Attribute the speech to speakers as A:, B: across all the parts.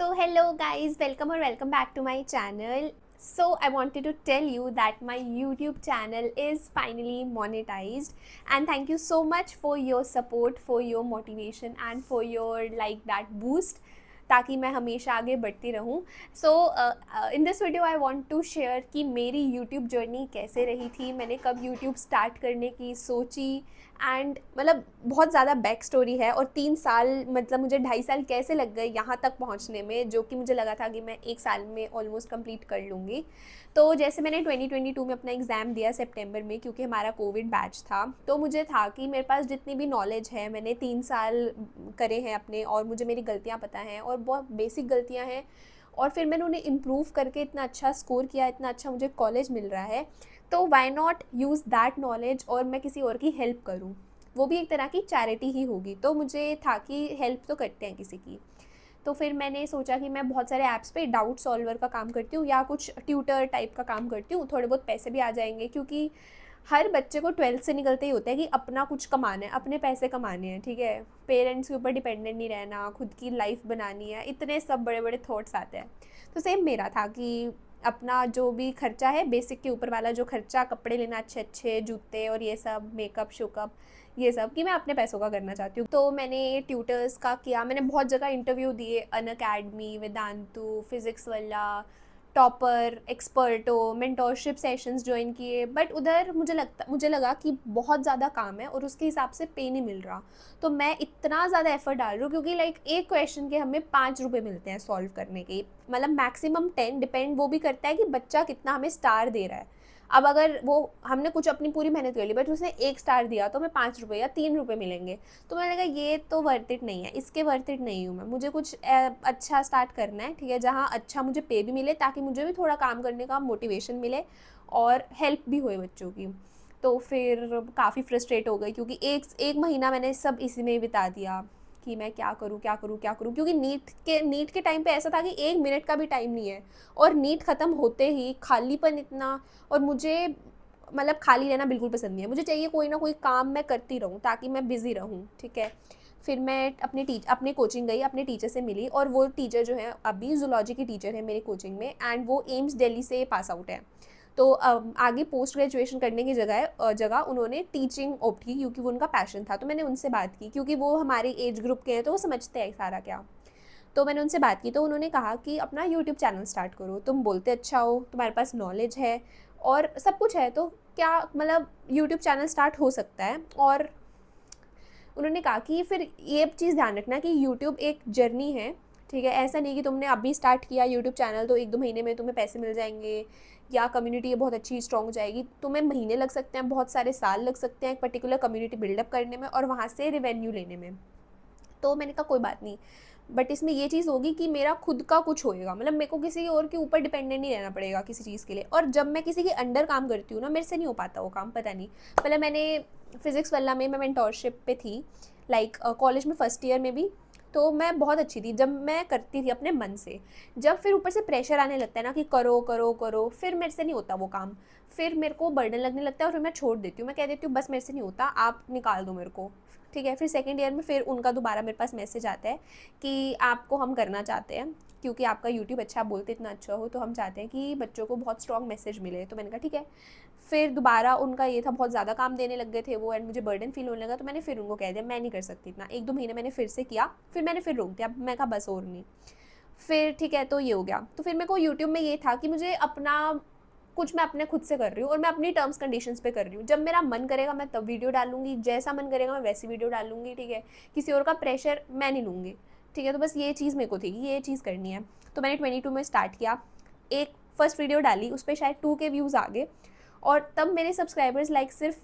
A: So hello guys, welcome back to my channel. So I wanted to tell you that my YouTube channel is finally monetized, and thank you so much for your support, for your motivation and for your that boost ताकि मैं हमेशा आगे बढ़ती रहूँ. So in this video I want to share कि मेरी YouTube journey कैसे रही थी, मैंने कब यूट्यूब स्टार्ट करने की सोची, एंड मतलब बहुत ज़्यादा बैक स्टोरी है. और 3 साल मतलब मुझे 2.5 साल कैसे लग गए यहाँ तक पहुँचने में, जो कि मुझे लगा था कि मैं 1 साल में ऑलमोस्ट कंप्लीट कर लूँगी. तो जैसे मैंने 2022 में अपना एग्ज़ाम दिया सितंबर में, क्योंकि हमारा कोविड बैच था, तो मुझे था कि मेरे पास जितनी भी नॉलेज है, मैंने 3 साल करे हैं अपने, और मुझे मेरी गलतियाँ पता हैं और बहुत बेसिक गलतियाँ हैं, और फिर मैंने उन्हें इम्प्रूव करके इतना अच्छा स्कोर किया, इतना अच्छा मुझे कॉलेज मिल रहा है, तो why not use that knowledge और मैं किसी और की हेल्प करूँ. वो भी एक तरह की चैरिटी ही होगी. तो मुझे था कि हेल्प तो करते हैं किसी की. तो फिर मैंने सोचा कि मैं बहुत सारे ऐप्स पे डाउट सॉल्वर का काम करती हूँ या कुछ ट्यूटर टाइप का काम करती हूँ, थोड़े बहुत पैसे भी आ जाएंगे, क्योंकि हर बच्चे को 12th से निकलते ही होता है कि अपना कुछ कमाना है, अपने पैसे कमाने हैं, ठीक है, पेरेंट्स के ऊपर डिपेंडेंट नहीं रहना, खुद की लाइफ बनानी है, इतने सब बड़े बड़े थॉट्स आते हैं. तो सेम मेरा था कि अपना जो भी खर्चा है बेसिक के ऊपर वाला जो खर्चा, कपड़े लेना अच्छे अच्छे, जूते और ये सब, मेकअप शोकअप, ये सब कि मैं अपने पैसों का करना चाहती हूँ. तो मैंने ट्यूटर्स का किया, मैंने बहुत जगह इंटरव्यू दिए, अनअकैडमी, वेदांतु, फिज़िक्स वाला, टॉपर, एक्सपर्टो, मेंटोरशिप सेशंस ज्वाइन किए. बट उधर मुझे लगा कि बहुत ज़्यादा काम है और उसके हिसाब से पे नहीं मिल रहा. तो मैं इतना ज़्यादा एफर्ट डाल रही हूँ, क्योंकि एक क्वेश्चन के हमें 5 रुपये मिलते हैं सॉल्व करने के, मतलब मैक्सिमम 10, डिपेंड वो भी करता है कि बच्चा कितना हमें स्टार दे रहा है. अब अगर वो हमने कुछ अपनी पूरी मेहनत कर ली बट उसने 1 स्टार दिया, तो हमें 5 रुपये या 3 रुपये मिलेंगे. तो मैंने कहा ये तो वर्थ इट नहीं है, इसके वर्थ इट नहीं हूँ मैं, मुझे कुछ अच्छा स्टार्ट करना है, ठीक है, जहाँ अच्छा मुझे पे भी मिले, ताकि मुझे भी थोड़ा काम करने का मोटिवेशन मिले और हेल्प भी होए बच्चों की. तो फिर काफ़ी फ्रस्ट्रेट हो गई, क्योंकि एक महीना मैंने सब इसी में ही बिता दिया कि मैं क्या करूँ क्या करूँ क्या करूँ, क्योंकि नीट के टाइम पे ऐसा था कि 1 मिनट का भी टाइम नहीं है, और नीट ख़त्म होते ही खालीपन इतना. और मुझे मतलब खाली रहना बिल्कुल पसंद नहीं है, मुझे चाहिए कोई ना कोई काम मैं करती रहूँ ताकि मैं बिज़ी रहूँ, ठीक है. फिर मैं अपने कोचिंग गई, अपने टीचर से मिली, और वो टीचर जो है अभी जूलॉजी की टीचर है मेरे कोचिंग में, एंड वो एम्स दिल्ली से पास आउट है. तो आगे पोस्ट ग्रेजुएशन करने की जगह उन्होंने टीचिंग ऑप्ट की, क्योंकि वो उनका पैशन था. तो मैंने उनसे बात की, क्योंकि वो हमारे एज ग्रुप के हैं, तो वो समझते हैं सारा क्या. तो मैंने उनसे बात की, तो उन्होंने कहा कि अपना यूट्यूब चैनल स्टार्ट करो, तुम बोलते अच्छा हो, तुम्हारे पास नॉलेज है और सब कुछ है, तो क्या मतलब यूट्यूब चैनल स्टार्ट हो सकता है. और उन्होंने कहा कि फिर ये चीज़ ध्यान रखना कि यूट्यूब एक जर्नी है, ठीक है, ऐसा नहीं कि तुमने अभी स्टार्ट किया यूट्यूब चैनल तो 1-2 महीने में तुम्हें पैसे मिल जाएंगे, या कम्युनिटी बहुत अच्छी स्ट्रॉन्ग हो जाएगी. तुम्हें महीने लग सकते हैं, बहुत सारे साल लग सकते हैं एक पर्टिकुलर कम्युनिटी बिल्डअप करने में और वहाँ से रिवेन्यू लेने में. तो मैंने कहा कोई बात नहीं, बट इसमें ये चीज़ होगी कि मेरा खुद का कुछ होएगा, मतलब मेरे को किसी और के ऊपर डिपेंडेंट नहीं रहना पड़ेगा किसी चीज़ के लिए. और जब मैं किसी के अंडर काम करती हूँ ना, मेरे से नहीं हो पाता वो काम, पता नहीं. मतलब मैंने फिज़िक्स वाला में मैं मेंटोरशिप पे थी, कॉलेज में फर्स्ट ईयर में भी, तो मैं बहुत अच्छी थी जब मैं करती थी अपने मन से. जब फिर ऊपर से प्रेशर आने लगता है ना कि करो करो करो, फिर मेरे से नहीं होता वो काम, फिर मेरे को बर्डन लगने लगता है, और फिर मैं छोड़ देती हूँ, मैं कह देती हूँ बस मेरे से नहीं होता, आप निकाल दो मेरे को, ठीक है. फिर सेकेंड ईयर में फिर उनका दोबारा मेरे पास मैसेज आता है कि आपको हम करना चाहते हैं, क्योंकि आपका यूट्यूब अच्छा, आप बोलते इतना अच्छा हो, तो हम चाहते हैं कि बच्चों को बहुत स्ट्रॉन्ग मैसेज मिले. तो मैंने कहा ठीक है. फिर दोबारा उनका ये था, बहुत ज़्यादा काम देने लग गए थे वो, एंड मुझे बर्डन फील होने लगा, तो मैंने फिर उनको कह दिया मैं नहीं कर सकती इतना. 1-2 महीने मैंने फिर से किया, फिर मैंने फिर रोक दिया, मैं कहा बस और नहीं. फिर ठीक है, तो ये हो गया. तो फिर मेरे को यूट्यूब में ये था कि मुझे अपना कुछ मैं अपने खुद से कर रही हूँ, और मैं अपनी टर्म्स कंडीशंस पे कर रही हूँ. जब मेरा मन करेगा मैं तब वीडियो डालूंगी, जैसा मन करेगा मैं वैसी वीडियो डालूंगी, ठीक है, किसी और का प्रेशर मैं नहीं लूँगी, ठीक है. तो बस ये चीज़ मेरे को थी कि ये चीज़ करनी है. तो मैंने 22 में स्टार्ट किया, एक फर्स्ट वीडियो डाली, उस पर शायद 2K व्यूज़ आ गए, और तब मेरे सब्सक्राइबर्स सिर्फ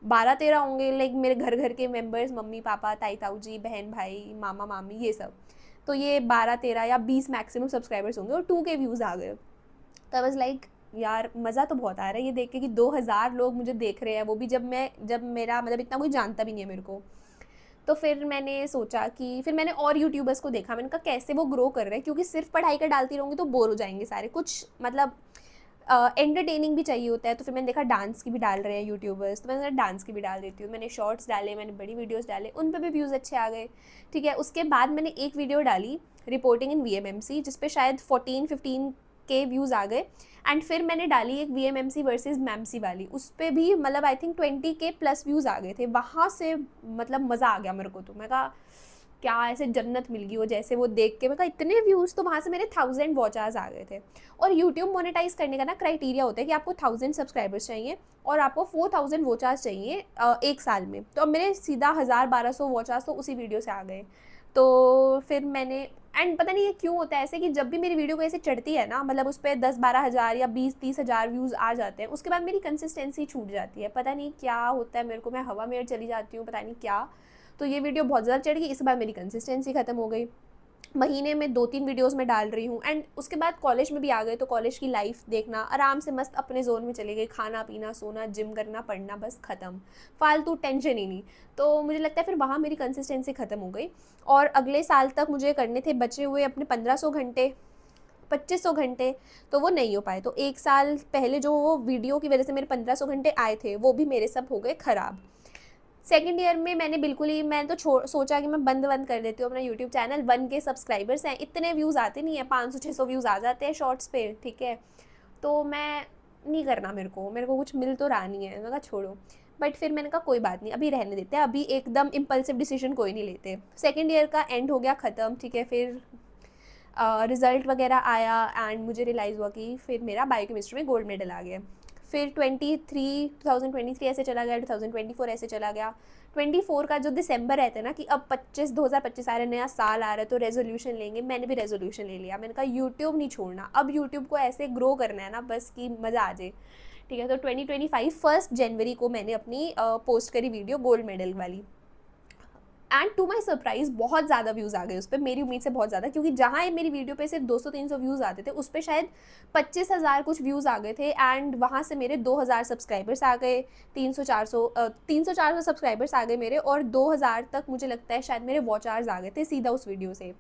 A: 12-13 होंगे, मेरे घर घर के मेम्बर्स, मम्मी पापा, ताई ताऊ जी, बहन भाई, मामा मामी, ये सब. तो ये 12-13 या 20 मैक्सिमम सब्सक्राइबर्स होंगे और 2K व्यूज़ आ गए. तो आई वाज लाइक यार मज़ा तो बहुत आ रहा है ये देख के कि 2000 लोग मुझे देख रहे हैं, वो भी जब मेरा मतलब इतना कोई जानता भी नहीं है मेरे को. तो फिर मैंने सोचा कि फिर मैंने और यूट्यूबर्स को देखा, मैंने कहा कैसे वो ग्रो कर रहे हैं, क्योंकि सिर्फ पढ़ाई का डालती रहूँगी तो बोर हो जाएंगे सारे, कुछ मतलब एंटरटेनिंग भी चाहिए होता है, तो फिर मैंने देखा डांस की भी डाल रहे हैं यूट्यूबर्स, तो मैंने डांस की भी डाल देती हूँ। मैंने शॉर्ट्स डाले, मैंने बड़ी वीडियोस डाले, उन पे भी व्यूज़ अच्छे आ गए, ठीक है। उसके बाद मैंने एक वीडियो डाली रिपोर्टिंग इन वीएमएमसी, जिस पे शायद 14-15 के व्यूज़ आ गए। एंड फिर मैंने डाली एक वीएमएमसी वर्सेस मैमसी वाली, उस पर भी मतलब आई थिंक 20 के प्लस व्यूज़ आ गए थे। वहाँ से मतलब मज़ा आ गया मेरे को, तो मैं कहा क्या ऐसे जन्नत मिल गई हो जैसे, वो देख के मैं कहा इतने व्यूज़, तो वहाँ से मेरे 1000 वॉच आवर्स आ गए थे। और यूट्यूब मोनेटाइज करने का ना क्राइटेरिया होता है कि आपको 1000 सब्सक्राइबर्स चाहिए और आपको 4000 वॉच आवर्स चाहिए एक साल में। तो अब मेरे सीधा 1000-1200 वॉच आवर्स तो उसी वीडियो से आ गए। तो फिर मैंने, एंड पता नहीं ये क्यों होता है ऐसे कि जब भी मेरी वीडियो को ऐसे चढ़ती है ना, मतलब उस पर 10-12 हज़ार या 20-30 हज़ार व्यूज़ आ जाते हैं, उसके बाद मेरी कंसिस्टेंसी छूट जाती है। पता नहीं क्या होता है मेरे को, मैं हवा में चली जाती हूँ, पता नहीं क्या। तो ये वीडियो बहुत ज़्यादा चढ़ गई, इस बार मेरी कंसिस्टेंसी ख़त्म हो गई। महीने में 2-3 वीडियोस मैं डाल रही हूँ। एंड उसके बाद कॉलेज में भी आ गए, तो कॉलेज की लाइफ देखना, आराम से मस्त अपने जोन में चले गए, खाना पीना सोना जिम करना पढ़ना, बस ख़त्म, फालतू टेंशन ही नहीं। तो मुझे लगता है फिर वहाँ मेरी कंसिस्टेंसी ख़त्म हो गई। और अगले साल तक मुझे करने थे बचे हुए अपने 1500 घंटे, 2500 घंटे, तो वो नहीं हो पाए। तो एक साल पहले जो वो वीडियो की वजह से मेरे 1500 घंटे आए थे, वो भी मेरे सब हो गए ख़राब। सेकेंड ईयर में मैंने बिल्कुल ही, मैंने तो सोचा कि मैं बंद कर देती हूँ अपना यूट्यूब चैनल। 1K सब्सक्राइबर्स हैं, इतने व्यूज़ आते नहीं है, 500-600 व्यूज़ आ जाते हैं शॉर्ट्स पे, ठीक है। तो मैं नहीं करना, मेरे को कुछ मिल तो रहा नहीं है, मैंने कहा छोड़ो। बट फिर मैंने कहा कोई बात नहीं, अभी रहने देते हैं, अभी एकदम इम्पल्सिव डिसीजन कोई नहीं लेते। सेकेंड ईयर का एंड हो गया ख़त्म, ठीक है। फिर रिज़ल्ट वगैरह आया एंड मुझे रियलाइज़ हुआ कि फिर मेरा बायोकेमिस्ट्री में गोल्ड मेडल आ गया। फिर 2023 ऐसे चला गया, 2024 ऐसे चला गया। 24 का जो दिसंबर रहता है ना कि अब 2025 आ रहा है, नया साल आ रहा है, तो रेजोल्यूशन लेंगे। मैंने भी रेजोल्यूशन ले लिया, मैंने कहा यूट्यूब नहीं छोड़ना, अब यूट्यूब को ऐसे ग्रो करना है ना बस कि मज़ा आ जाए, ठीक है। तो 2025 1 जनवरी को मैंने अपनी पोस्ट करी वीडियो गोल्ड मेडल वाली। एंड टू माई सरप्राइज बहुत ज़्यादा व्यूज़ आ गए उस पर, मेरी उम्मीद से बहुत ज़्यादा, क्योंकि जहाँ मेरी वीडियो पे सिर्फ 200-300 व्यूज़ आते थे, उस पर शायद 25,000 कुछ व्यूज़ आ गए थे। एंड वहाँ से मेरे 2000 सब्सक्राइबर्स आ गए, 300-400 सब्सक्राइबर्स आ गए मेरे, और 2000 तक मुझे लगता है शायद मेरे वॉच आवर्स आ गए थे सीधा उस वीडियो से।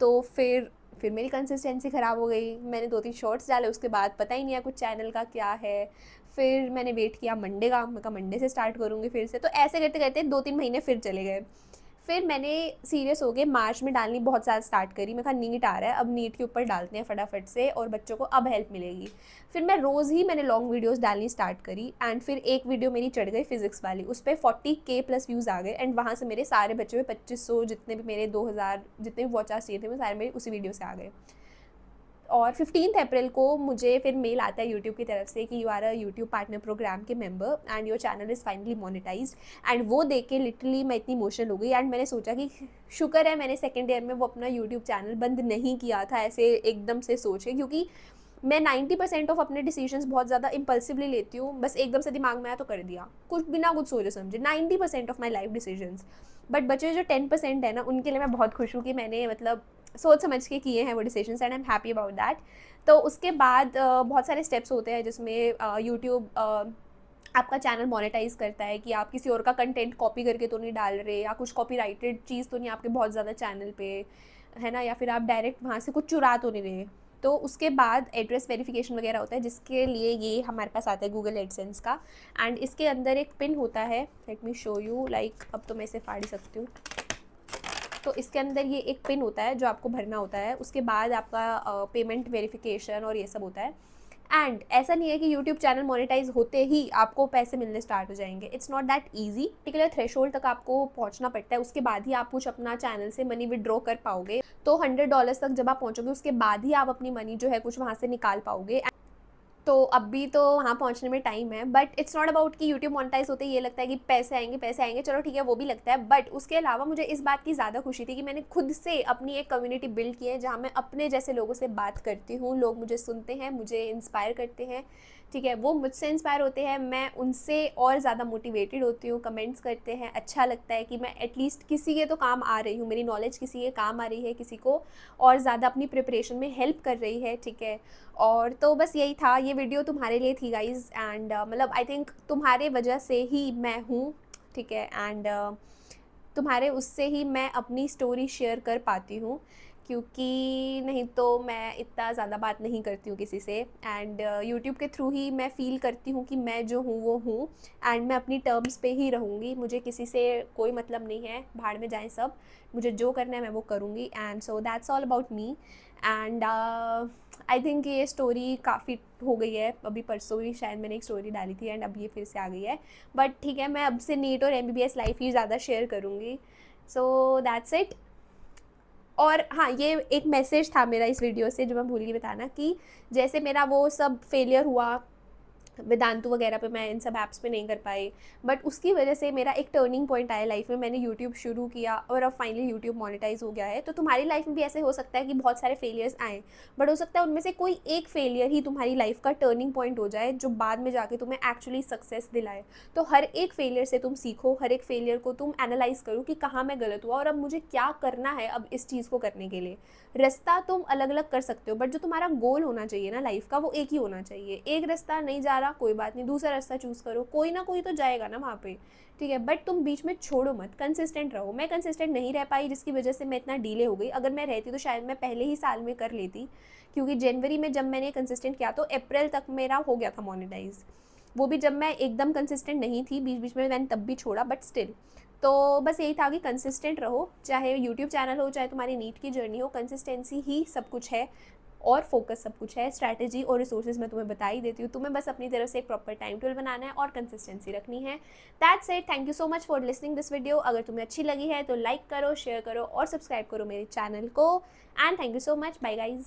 A: तो फिर मेरी कंसिस्टेंसी ख़राब हो गई, मैंने 2-3 शॉर्ट्स डाले, उसके बाद पता ही नहीं है कुछ चैनल का क्या है। फिर मैंने वेट किया मंडे का, मैं कहा मंडे से स्टार्ट करूँगी फिर से। तो ऐसे करते करते 2-3 महीने फिर चले गए। फिर मैंने सीरियस हो गए, मार्च में डालनी बहुत ज़्यादा स्टार्ट करी। मैं कहा नीट आ रहा है, अब नीट के ऊपर डालते हैं फटाफट से, और बच्चों को अब हेल्प मिलेगी। फिर मैं रोज़ ही मैंने लॉन्ग वीडियोस डालनी स्टार्ट करी। एंड फिर एक वीडियो मेरी चढ़ गई फिजिक्स वाली, उस पर 40K प्लस व्यूज़ आ गए। एंड वहाँ से मेरे सारे बच्चे हुए 2500, जितने भी मेरे 2000 जितने भी वॉच आवर्स चाहिए थे, वो सारे मेरे उसी वीडियो से आ गए। और 15 अप्रैल को मुझे फिर मेल आता है यूट्यूब की तरफ से कि you are a YouTube partner program के member and your channel is finally monetised. And वो देख के लिटरली मैं इतनी इमोशनल हो गई। एंड मैंने सोचा कि शुक्र है मैंने सेकेंड ईयर में वो अपना यूट्यूब चैनल बंद नहीं किया था ऐसे एकदम से सोच के, क्योंकि मैं 90% ऑफ अपने डिसीजंस बहुत ज़्यादा इम्पल्सिवली लेती हूँ, बस एकदम से दिमाग में आया तो कर दिया, कुछ बिना कुछ सोचे समझे, 90% of my life decisions. But बचे जो 10% है ना, उनके लिए मैं बहुत खुश हूँ कि मैंने मतलब सोच समझ के किए हैं वो decisions, and I am happy about that. तो उसके बाद बहुत सारे स्टेप्स होते हैं जिसमें यूट्यूब आपका चैनल मोनेटाइज करता है कि आप किसी और का कंटेंट कॉपी करके तो नहीं डाल रहे, या कुछ कॉपीराइटेड चीज़ तो नहीं आपके बहुत ज़्यादा चैनल पे है ना, या फिर आप डायरेक्ट वहाँ से कुछ चुरा तो नहीं रहे। तो उसके बाद एड्रेस वेरिफिकेशन वगैरह होता है, जिसके लिए ये हमारे पास आता है गूगल एडसेंस का। एंड इसके अंदर एक पिन होता है, let me show you, like अब तो मैं इसे फाड़ ही सकती हूँ। तो इसके अंदर ये एक पिन होता है जो आपको भरना होता है, उसके बाद आपका पेमेंट वेरिफिकेशन और ये सब होता है। एंड ऐसा नहीं है कि यूट्यूब चैनल मोनेटाइज होते ही आपको पैसे मिलने स्टार्ट हो जाएंगे, it's not that easy. Particular threshold तक आपको पहुंचना पड़ता है, उसके बाद ही आप कुछ अपना चैनल से मनी विड्रॉ कर पाओगे। तो $100 तक जब आप पहुंचोगे, उसके बाद ही आप अपनी मनी जो है कुछ वहाँ से निकाल पाओगे। तो अभी तो वहाँ पहुँचने में टाइम है, बट इट्स नॉट अबाउट कि यूट्यूब मोनेटाइज होते ही ये लगता है कि पैसे आएंगे, चलो ठीक है वो भी लगता है। बट उसके अलावा मुझे इस बात की ज़्यादा खुशी थी कि मैंने खुद से अपनी एक कम्युनिटी बिल्ड की है, जहाँ मैं अपने जैसे लोगों से बात करती हूँ, लोग मुझे सुनते हैं, मुझे इंस्पायर करते हैं, ठीक है। वो मुझसे इंस्पायर होते हैं, मैं उनसे और ज़्यादा मोटिवेटेड होती हूँ, कमेंट्स करते हैं, अच्छा लगता है कि मैं एटलीस्ट किसी के तो काम आ रही हूँ, मेरी नॉलेज किसी के काम आ रही है, किसी को और ज़्यादा अपनी प्रिपरेशन में हेल्प कर रही है, ठीक है। और तो बस यही था, ये वीडियो तुम्हारे लिए थी गाइज़। एंड मतलब आई थिंक तुम्हारे वजह से ही मैं हूँ, ठीक है। एंड तुम्हारे उससे ही मैं अपनी स्टोरी शेयर कर पाती हूँ क्योंकि नहीं तो मैं इतना ज़्यादा बात नहीं करती हूँ किसी से, एंड यूट्यूब के थ्रू ही मैं फ़ील करती हूँ कि मैं जो हूँ वो हूँ, एंड मैं अपनी टर्म्स पे ही रहूँगी। मुझे किसी से कोई मतलब नहीं है, भाड़ में जाएं सब, मुझे जो करना है मैं वो करूँगी। And so that's all about me. And I think ये स्टोरी काफ़ी हो गई है, अभी परसों ही शायद मैंने एक स्टोरी डाली थी एंड अब ये फिर से आ गई है, बट ठीक है, मैं अब से नीट और MBBS लाइफ ही ज़्यादा शेयर करूँगी। So that's it. और हाँ, ये एक मैसेज था मेरा इस वीडियो से जो मैं भूल गई बताना, कि जैसे मेरा वो सब फेलियर हुआ वेदांतु वगैरह पे, मैं इन सब ऐप्स पे नहीं कर पाई, बट उसकी वजह से मेरा एक टर्निंग पॉइंट आया लाइफ में, मैंने यूट्यूब शुरू किया और अब फाइनली यूट्यूब मोनेटाइज हो गया है। तो तुम्हारी लाइफ में भी ऐसे हो सकता है कि बहुत सारे फेलियर्स आए, बट हो सकता है उनमें से कोई एक फेलियर ही तुम्हारी लाइफ का टर्निंग पॉइंट हो जाए, जो बाद में जाके तुम्हें एक्चुअली सक्सेस दिलाए। तो हर एक फेलियर से तुम सीखो, हर एक फेलियर को तुम एनालाइज करो कि कहाँ मैं गलत हुआ और अब मुझे क्या करना है अब इस चीज़ को करने के लिए। रास्ता तुम अलग अलग कर सकते हो, बट जो तुम्हारा गोल होना चाहिए ना लाइफ का, वो एक ही होना चाहिए। एक रास्ता नहीं जा रहा, कोई बात नहीं, दूसरा रास्ता चूज़ करो, कोई ना कोई तो जाएगा ना वहाँ पे, ठीक है, बट तुम बीच में छोड़ो मत, कंसिस्टेंट रहो। मैं कंसिस्टेंट नहीं रह पाई, जिसकी वजह से मैं इतना डिले हो गई। अगर मैं रहती तो शायद मैं पहले ही साल में कर लेती, क्योंकि जनवरी में जब मैंने कंसिस्टेंट किया तो अप्रैल तक मेरा हो गया था मोनेटाइज, वो भी जब मैं एकदम कंसिस्टेंट नहीं थी, बीच बीच में मैंने तब भी छोड़ा, बट स्टिल। तो बस यही था कि कंसिस्टेंट रहो, चाहे यूट्यूब चैनल हो, चाहे तुम्हारी नीट की जर्नी हो, कंसिस्टेंसी ही सब कुछ है, और फोकस सब कुछ है। स्ट्रैटेजी और रिसोर्सेज मैं तुम्हें बता ही देती हूँ, तुम्हें बस अपनी तरफ से एक प्रॉपर टाइम टेबल बनाना है और कंसिस्टेंसी रखनी है। That's it. Thank you so much for listening this video. अगर तुम्हें अच्छी लगी है तो लाइक करो, शेयर करो और सब्सक्राइब करो मेरे चैनल को। And thank you so much. Bye guys.